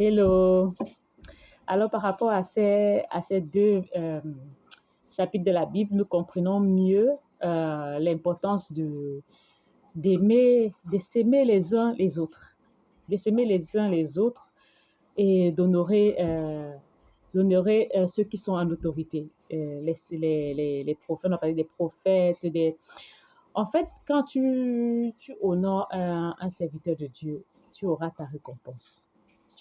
Hello. Alors, par rapport à ces deux chapitres de la Bible, nous comprenons mieux l'importance de s'aimer les uns les autres, de s'aimer les uns les autres et d'honorer ceux qui sont en autorité. Les prophètes, on a parlé des prophètes, en fait, quand tu honores un serviteur de Dieu, tu auras ta récompense.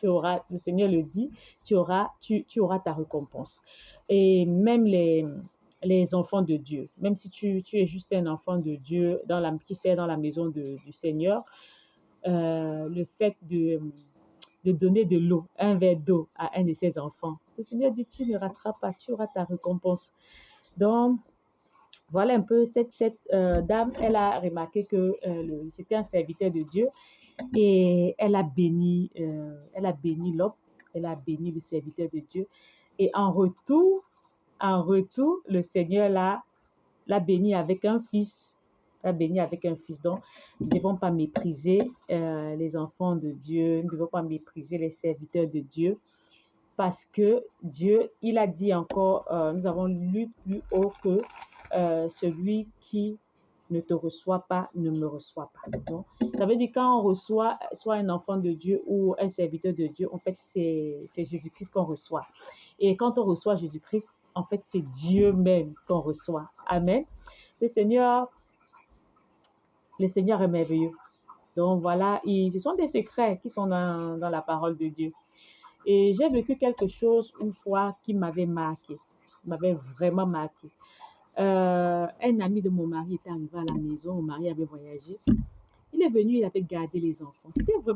Le Seigneur le dit, tu auras ta récompense. Et même les enfants de Dieu, même si tu es juste un enfant de Dieu qui sert dans la maison du Seigneur, le fait de donner de l'eau, un verre d'eau à un de ses enfants, le Seigneur dit, tu ne rateras pas, tu auras ta récompense. Donc, voilà un peu cette dame, elle a remarqué que c'était un serviteur de Dieu et elle a béni l'homme, elle a béni le serviteur de Dieu. Et en retour, le Seigneur l'a béni avec un fils. L'a béni avec un fils. Donc, nous ne devons pas mépriser les enfants de Dieu, nous ne devons pas mépriser les serviteurs de Dieu. Parce que Dieu, il a dit encore, nous avons lu plus haut que celui qui ne te reçoit pas ne me reçoit pas. Donc, ça veut dire quand on reçoit soit un enfant de Dieu ou un serviteur de Dieu, en fait, c'est Jésus-Christ qu'on reçoit. Et quand on reçoit Jésus-Christ, en fait, c'est Dieu même qu'on reçoit. Amen. Le Seigneur, le Seigneur est merveilleux. Donc voilà, ce sont des secrets qui sont dans la parole de Dieu. Et j'ai vécu quelque chose une fois qui m'avait marqué, m'avait vraiment marqué. Un ami de mon mari était arrivé à la maison, mon mari avait voyagé. Il est venu, il avait gardé les enfants. C'était vraiment